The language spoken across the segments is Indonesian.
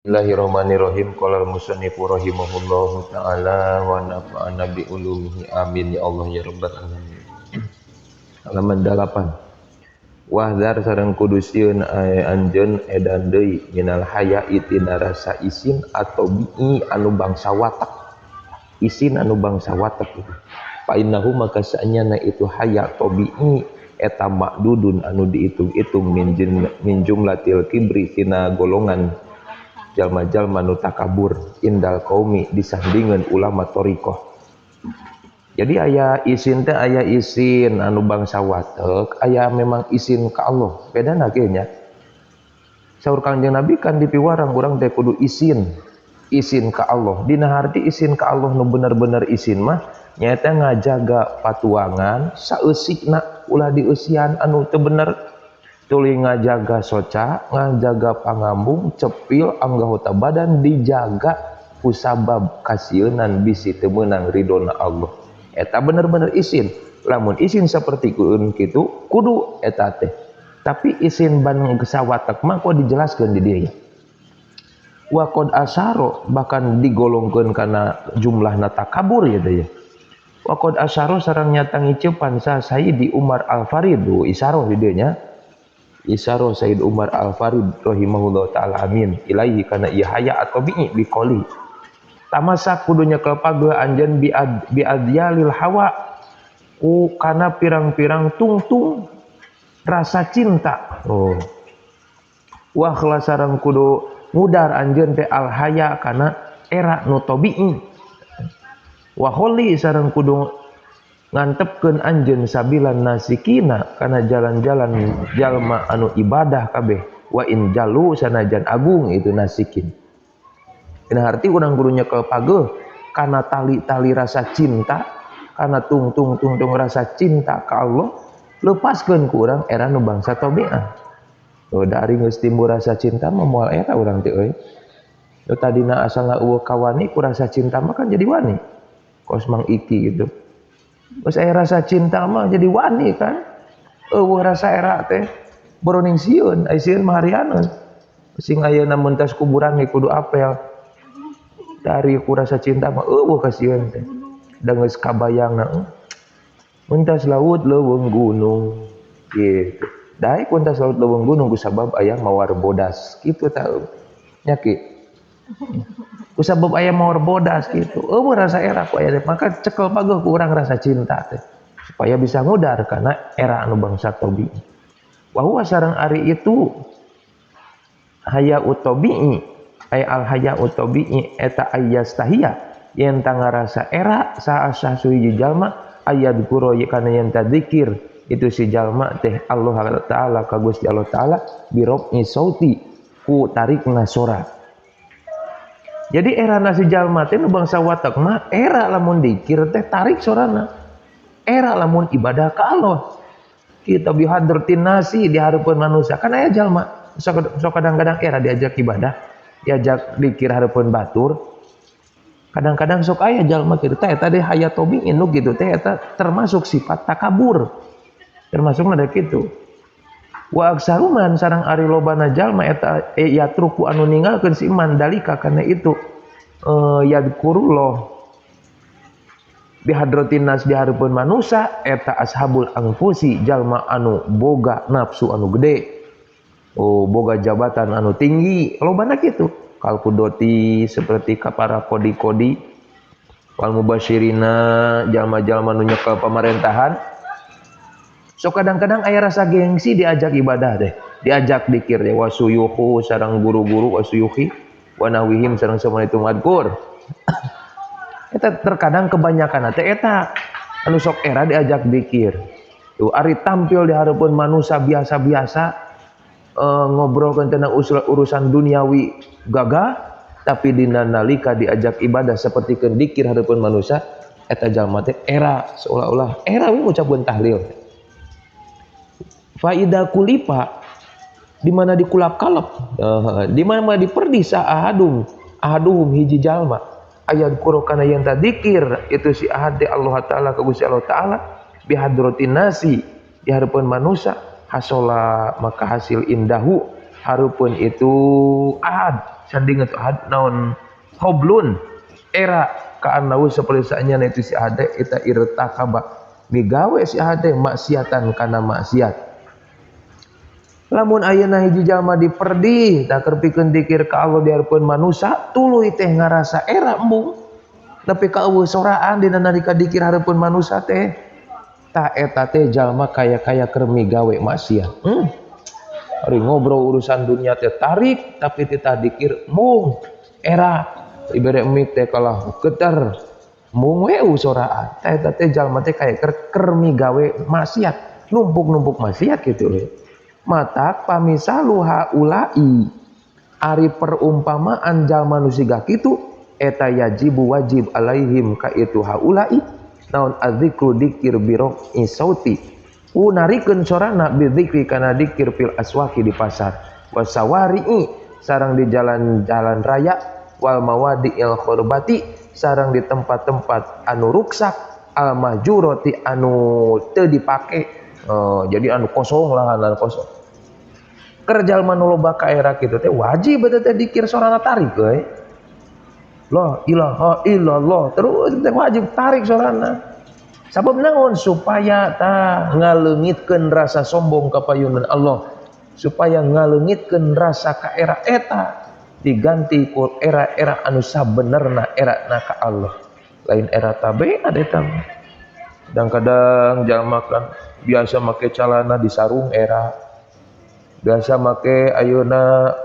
Bismillahirrahmanirrahim. Qala al-musannifu rahimahullahu ta'ala wa nafa'ana bi ulumihi amin ya Allah ya rabbal alamin. Halaman 8. Wahdar sareng kudu sieun anjeun edan deui minal haya'i tina rasa isin atau bi'i anu bangsa watak. Isin anu bangsa watak itu. Fa innahu maka saanyana itu haya atau bi'i eta makdudun anu diitung-itung min jumlatil kibri tina golongan jalma-jalma nu takabur indal qaumi disandingan ulama thariqah. Jadi aya isin teh aya isin anu bangsa watek, aya memang isin ka Allah. Bedana ge nya. Saur Kangjeng Nabi kan dipiwarang urang teh kudu isin ka Allah. Dina harti isin ka Allah nu bener-bener isin mah nyaeta ngajaga patuangan saeusikna ulah di eusian anu teu bener. Tuluy ngajaga soca, ngajaga pangambung, cepil, anggota badan dijaga kusabab kasieun bisi teu meunang ridona Allah. Eta bener-bener isin. Lamun isin seperti kitu kudu eta teh. Tapi isin ban gesawatek mah kok dijelaskeun di dieu. Wa qad asyara bahkan digolongkeun kana jumlahna takabur ya teh ya. Wa qad asyara sareng nyata ngiceupan sa Sayyidi Umar Al-Farid isyarah di dieu nya. Isyarah Sayyid Umar Al-Farid rahimahullah ta'ala amin ilaihi kana ieu haya atau bi'i biqoli tamasak kudunya kepageul anjeun bi adyalil hawa ku kana pirang-pirang tungtung rasa cinta. Wa khlasarang kudu ngudar anjeun teh al haya kana era nu tabi'i. Wa kholi sareng kudu ngantepkeun anjeun sabilan nasikina kana jalan-jalan jalma anu ibadah kabeh wa in jalu sanajan agung itu nasikin. Dina arti urang kudu nyekel pageul kana tali-tali rasa cinta, kana tungtung rasa cinta ka Allah, lepaskeun ku urang era nu bangsa tabi'ah. Dari geus timbul rasa cinta mah moal eta urang teh euy. Nu tadina asalna eueuh kawani ku rasa cinta mah kan jadi wani. Kos Mang Iki gitu. Terus aya rasa cinta mah jadi wani kan. Eueuh rasa era teh boroning sieun, ai sieun mah harianeun. Sing ayeuna mun tas kuburan ge kudu apel. Dari ku rasa cinta mah eueuh ka sieun teh. Da geus kabayangna mun tas laut leuweung gunung gitu. Daek mun tas laut leuweung gunung kusabab aya mawar bodas kitu tah nya ki. Kusabab aya mawar bodas gitu. Eueuh rasa era ku aya maka cekel pageul ku urang rasa cinta teh supaya bisa ngudar kana era anu bangsa tabi'i. Wa huwa sareng ari itu haya utabi'i ay al haya utabi'i eta ayyastahiya yen tang ngarasa era saasa suhiji jalma ayat guru kana yen tadzikir itu si jalma teh Allah taala ka Gusti Allah taala birobni sauti ku tarikna suara. Jadi era nasi jalma teh nu bangsa watak mah era lamun dikir teh tarik sorana. Era lamun ibadah ka Allah. Kita bihadratin nasi di hareupeun manusia. Kan aya jalma sok kadang-kadang era diajak ibadah, diajak dikir hareupeun batur. Kadang-kadang sok aya jalma kitu teh eta teh hayat tabi'in nu kitu teh eta termasuk sifat takabur. Termasukna da kitu. Wa aksaruman sareng ari lobana jalma eta yatruku anu ninggalkeun si iman dalika kana itu yadkurullah bihadratin nas di hareupeun manusia eta ashabul anfusi jalma anu boga nafsu anu gede boga jabatan anu tinggi lobana kitu kalkudoti seperti ka para kodi-kodi wal mubasyirina jalma-jalma nu nyekel pemerintahan. So kadang-kadang aya rasa gengsi diajak ibadah teh, diajak dikir teh wasuyuhu sareng guru-guru wasuyuhi wa nawihim sareng samono itu madkur. Eta terkadang kebanyakan teh eta anu sok era diajak dikir. Tuh ari tampil di hareupeun manusia biasa-biasa ngobrolkeun tentang urusan duniawi gagah tapi dina nalika diajak ibadah sapertikeun dikir hareupeun manusia eta jalma teh era seolah-olah era we ngucapkeun tahlil. Faida kulipa di mana dikulap kalep di mana diperdi ahadum hiji jalma ayat qur'an kana yang tadzikir itu si ahad Allah taala ka Gusti Allah taala bihadratin nasi di hareupeun manusia hasola maka hasil indahu hareupeun itu ahad sanding itu naon hoblun era kaanau seperti saanya itu si ade eta irtakaba migawe si ade maksiatan kana maksiat. Lamun ayeuna hiji jalma diperdi tak kerpikeun dikir ka Allah dihareupeun manusia tuluy teh ngarasa era embung nepi ka eueuh soraan dina nalika dikir hareupeun manusia teh ta eta teh jalma kaya-kaya keur migawe maksiat. Ari ngobrol urusan dunia teh tarik tapi tita dikir mung era ibere mik teh kalah geter mung we usoraan teh eta teh jalma teh kaya keur migawe maksiat numpuk-numpuk maksiat kitu we. Mata pamisalu haulai ari perumpamaan jalma nu siga kitu eta yajibu wajib alaihim ka itu haulai naon adzikru dikir birok isauti narikeun sorana bidzikri kana dikir fil aswaqi di pasar wasawari'i sareng di jalan-jalan raya wal mawadi'il khurbati sareng di tempat-tempat anu ruksak al mahjurati anu teu dipake jadi anu kosong lah anu kosong keur jalma nu loba ka era kitu teh wajib eta teh dikir sorana tarik euy la ilaha illallah terus teh wajib tarik sorana. Sabab naon supaya ta ngaleungitkeun rasa sombong ka payunan Allah, supaya ngaleungitkeun rasa ka era eta diganti ku era-era anu sabenerna era na ka Allah. Lain era tabe ada eta. Kadang-kadang jalma kan biasa make calana di sarung era. Biasa make ayeuna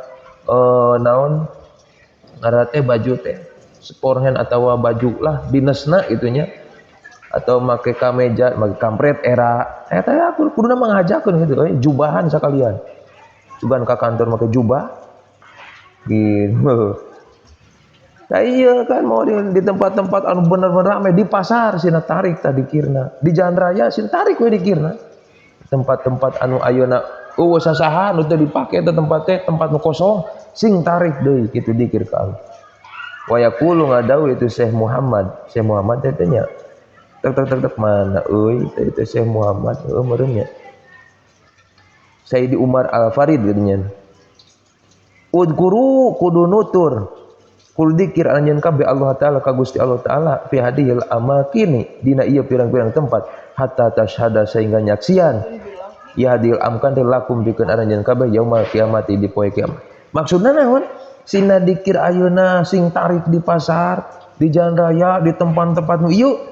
naon ngaran teh baju teh sporthen atawa baju lah dinesna itunya. Atau make kameja, make kampret era eta aku kuduna manghajakeun gitu jubahan sakalian. Jubahan ka kantor make jubah. Gitu. Nah iya kan mau di tempat-tempat anu bener-bener rame di pasar sina tarik tadi dikirna. Di jalan raya sina tarik we dikirna. Tempat-tempat anu ayeuna eueuh sasaha nu teu dipake teh tempat teh tempat nu kosong sing tarik deui kitu dikir ka Allah. Wa yaqulu ngadawu itu Syekh Muhammad teh nya tek mana euy teh Syekh Muhammad meureun nya Sayyidi Umar Al-Farid geunya udguru kudu nutur kul dzikir anjeun kabeh Allah taala ka Gusti Allah taala fi hadhil amakini dina ieu pirang-pirang tempat hatta tasyhada sehingga nyaksian ya hadil amkan teh lakum pikeun anjeun kabeh yaumul kiamati di poe kiamat. Maksudna naon? Sina dikir ayeuna sing tarik di pasar di jalan raya di tempat-tempat nu ieu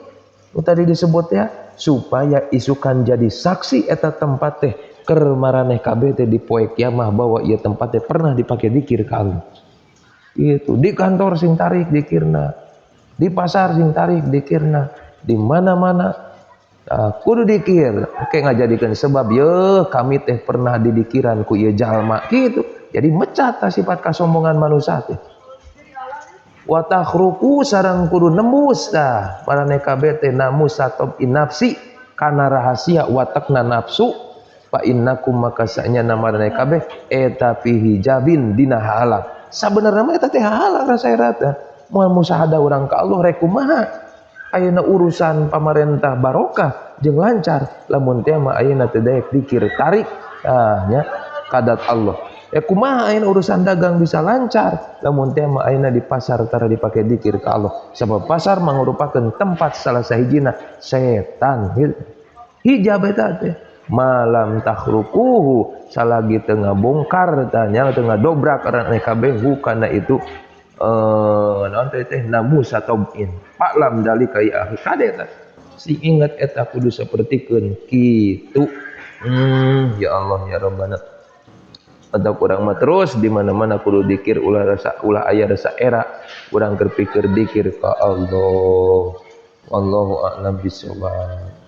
tadi disebut ya supaya isukan jadi saksi eta tempat teh keur maraneh kabeh teh di poe kiamah bahwa ieu tempat teh pernah dipake dikir ka Allah. Itu di kantor sing tarik dikirna, di pasar sing tarik dikirna, di mana-mana kudu dikir. Oke ngajadikeun sebab ye kami teh pernah didikiran ku ieu jalma gitu. Jadi mecat sifat kasombongan manusia teh. Wa takhruqu sareng kudu nembus tah maraneh kabeh teh namus satop inafsi kana rahasia watakna nafsu fa innakum maka sanyana maraneh kabeh eta fi hijabin dina halang sabenerna mah eta teh halang rasa eta moal musahada urang ka Allah rek kumaha ayeuna urusan pamarentah barokah jeung lancar lamun teh mah ayeuna teh daek dikir tarik nya kadat Allah. Kumaha ayeuna urusan dagang bisa lancar lamun teh mah ayeuna di pasar tara dipake dzikir ka Allah sabab pasar mangrupakeun tempat salah sahijina setan hijab eta teh malam takhruquhu salagi teu ngabongkar tanya teu ngadobrak karana kabeh kana itu naon teh namus atobin paklam dalika ya akhi kadeta si ingat eta kudu sapertikeun kitu ya Allah ya Rabbana atau kurang mah terus di mana-mana kudu dikir ulah aya rasa era urang keur pikir dikir ka Allah wallahu a'lam bishawab.